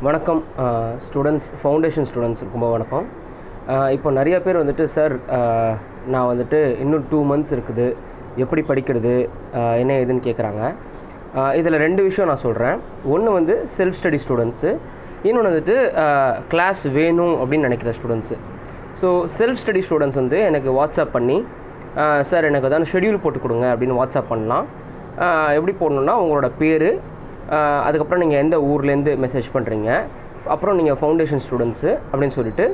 வணக்கம் students, foundation students ரொம்ப வணக்கம். இப்போ நிறைய பேர் வந்துட்டு சார் நான் வந்துட்டு இன்னும் 2 months இருக்குது, எப்படி படிக்கிறது என்ன ஏதுன்னு கேட்குறாங்க. இதில் 2 விஷயம் நான் சொல்கிறேன். ஒன்று வந்து செல்ஃப் ஸ்டடி ஸ்டூடெண்ட்ஸு, இன்னொன்று வந்துட்டு கிளாஸ் வேணும் அப்படின்னு நினைக்கிற students. So self study students வந்து எனக்கு வாட்ஸ்அப் பண்ணி சார் எனக்கு அதான் ஷெடியூல் போட்டு கொடுங்க அப்படின்னு வாட்ஸ்அப் பண்ணலாம். எப்படி போடணுன்னா உங்களோட பேர், அதுக்கப்புறம் நீங்கள் எந்த ஊர்லேருந்து மெசேஜ் பண்ணுறீங்க, அப்புறம் நீங்கள் ஃபவுண்டேஷன் ஸ்டூடெண்ட்ஸு அப்படின்னு சொல்லிட்டு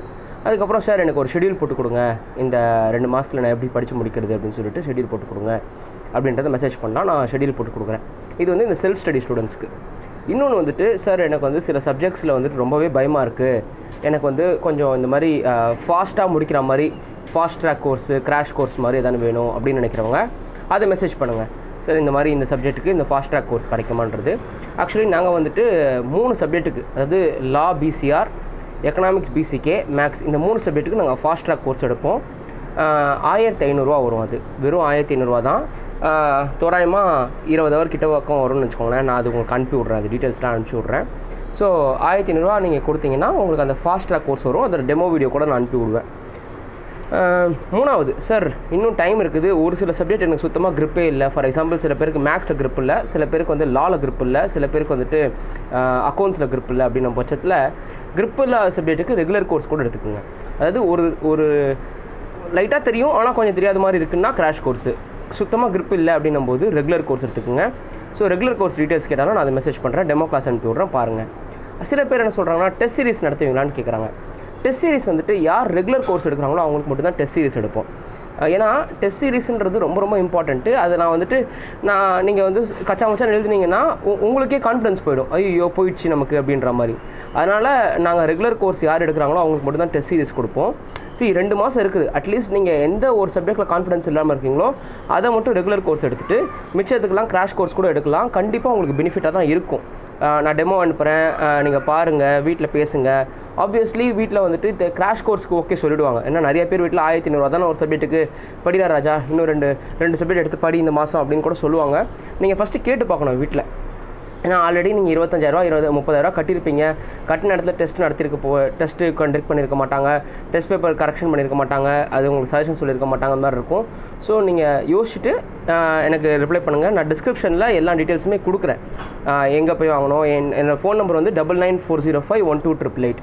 அதுக்கப்புறம் சார் எனக்கு ஒரு ஷெடியூல் போட்டு கொடுங்க, இந்த 2 மாதத்தில் நான் எப்படி படித்து முடிக்கிறது அப்படின்னு சொல்லிட்டு ஷெடியூல் போட்டு கொடுங்க அப்படின்றத மெசேஜ் பண்ணால் நான் ஷெடியூல் போட்டு கொடுக்குறேன். இது வந்து இந்த செல்ஃப் ஸ்டடி ஸ்டூடெண்ட்ஸ்க்கு. இன்னொன்று வந்துட்டு சார் எனக்கு வந்து சில சப்ஜெக்ட்ஸில் வந்துட்டு ரொம்பவே பயமாக இருக்குது, எனக்கு வந்து கொஞ்சம் இந்த மாதிரி ஃபாஸ்ட்டாக முடிக்கிற மாதிரி fast track course, crash course மாதிரி எதாவது வேணும் அப்படின்னு நினைக்கிறவங்க அதை மெசேஜ் பண்ணுங்கள். சார் இந்த மாதிரி இந்த சப்ஜெக்ட்டுக்கு இந்த ஃபாஸ்ட் ட்ராக் கோர்ஸ் கிடைக்குமான்றது. ஆக்சுவலி நாங்கள் வந்துட்டு 3 சப்ஜெக்ட்டுக்கு, அதாவது லா பிசிஆர், எக்கனாமிக்ஸ் பிசிகே, மேக்ஸ், இந்த 3 சப்ஜெக்ட்டுக்கு நாங்கள் ஃபாஸ்ட் ட்ராக் கோர்ஸ் எடுப்போம். 1500 வரும். அது வெறும் 1500 தான். தோராயமாக 20 hour கிட்ட பக்கம் வரும்னு வச்சுக்கோங்களேன். நான் அது உங்களுக்கு அனுப்பி விட்றேன், அது டீட்டெயில்ஸ்லாம் அனுப்பிச்சி விட்றேன். ஸோ 1500 நீங்கள் கொடுத்தீங்கன்னா உங்களுக்கு அந்த ஃபாஸ்ட் ட்ராக் கோர்ஸ் வரும். அதோட டெமோ வீடியோ கூட நான் அனுப்பி விடுவேன். 3வது, சார் இன்னும் டைம் இருக்குது, ஒரு சில சப்ஜெக்ட் எனக்கு சுத்தமாக க்ரிப்பே இல்லை. ஃபார் எக்ஸாம்பிள் சில பேருக்கு மேக்ஸில் க்ரிப் இல்லை, சில பேருக்கு வந்து லாவில் க்ரிப் இல்லை, சில பேருக்கு வந்துட்டு அக்கௌண்ட்ஸில் க்ரிப் இல்லை. அப்படின்ன பட்சத்தில் க்ரிப் இல்லாத சப்ஜெக்ட்டுக்கு ரெகுலர் கோர்ஸ் கூட எடுத்துக்கோங்க. அதாவது ஒரு லைட்டாக தெரியும் ஆனால் கொஞ்சம் தெரியாத மாதிரி இருக்குன்னா கிராஷ் கோர்ஸு, சுத்தமாக க்ரிப் இல்லை அப்படின்னும் போது ரெகுலர் கோர்ஸ் எடுத்துக்கோங்க. ஸோ ரெகுலர் கோர்ஸ் டீட்டெயில்ஸ் கேட்டாலும் நான் அதை மெசேஜ் பண்ணுறேன், டெமோ கிளாஸ் அனுப்பி விட்றேன், பாருங்கள். சில பேர் என்ன சொல்கிறாங்கன்னா டெஸ்ட் சீரிஸ் நடத்துவீங்களான்னு கேட்குறாங்க. டெஸ்ட் சீரிஸ் வந்துட்டு யார் ரெகுலர் கோர்ஸ் எடுக்கிறாங்களோ அவங்களுக்கு மட்டும் தான் டெஸ்ட் சீரிஸ் எடுப்போம். ஏன்னா டெஸ்ட் சீரிஸ்ன்றது ரொம்ப ரொம்ப இம்பார்ட்டண்ட்டு. அதை நான் வந்துட்டு நீங்கள் வந்து கச்சா மச்சான் எழுதுனீங்கன்னா உங்களுக்கே கான்ஃபிடன்ஸ் போயிடும், ஐயோ போயிடுச்சு நமக்கு அப்படின்ற மாதிரி. அதனால் நாங்கள் ரெகுலர் கோர்ஸ் யார் எடுக்கிறாங்களோ அவங்களுக்கு மட்டும் தான் டெஸ்ட் சீரிஸ் கொடுப்போம். 2 மாதம் இருக்குது. அட்லீஸ்ட் நீங்கள் எந்த ஒரு சப்ஜெக்ட்டில் கான்ஃபிடன்ஸ் இல்லாமல் இருக்கீங்களோ அதை மட்டும் ரெகுலர் கோர்ஸ் எடுத்துகிட்டு மிச்சத்துக்கெல்லாம் கிராஷ் கோர்ஸ் கூட எடுக்கலாம். கண்டிப்பாக உங்களுக்கு பெனிஃபிட்டாக தான் இருக்கும். நான் டெமோ அனுப்புகிறேன், நீங்கள் பாருங்கள், வீட்டில் பேசுங்க. ஆப்வியஸ்லி வீட்டில் வந்துட்டு இந்த கிராஷ் கோர்ஸ்க்கு ஓகே சொல்லிவிடுவாங்க. ஏன்னா நிறைய பேர் வீட்டில் 1500 தானே ஒரு சப்ஜெக்ட்டுக்கு, படிடா ராஜா இன்னும் ரெண்டு சப்ஜெக்ட் எடுத்து படி இந்த மாதம் அப்படின்னு கூட சொல்லுவாங்க. நீங்கள் ஃபஸ்ட்டு கேட்டு பார்க்கணும் வீட்டில். ஏன்னா ஆல்ரெடி நீங்கள் 25,000 30,000 கட்டியிருப்பீங்க. கட்டின இடத்துல டெஸ்ட்டு கண்டக்ட் பண்ணியிருக்க மாட்டாங்க, டெஸ்ட் பேப்பர் கரெக்ஷன் பண்ணியிருக்க மாட்டாங்க, அது உங்களுக்கு சஜஷன் சொல்லியிருக்க மாட்டாங்க, அந்த மாதிரி இருக்கும். ஸோ நீங்கள் யோசிச்சுட்டு எனக்கு ரிப்ளை பண்ணுங்கள். நான் டிஸ்கிரிப்ஷனில் எல்லா டீட்டெயில்ஸுமே கொடுக்குறேன். எங்கே போய் வாங்கணும், என்னோடய ஃபோன் நம்பர் வந்து 9940512888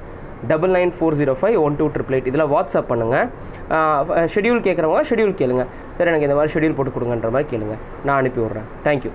9940512888. இதில் வாட்ஸ்அப் பண்ணுங்கள். ஷெடியூல் கேட்குறவங்க ஷெடியூல் கேளுங்க, சார் எனக்கு இந்த மாதிரி ஷெடியூல் போட்டு கொடுங்கன்ற மாதிரி கேளுங்க, நான் அனுப்பி விட்றேன். தேங்க்யூ.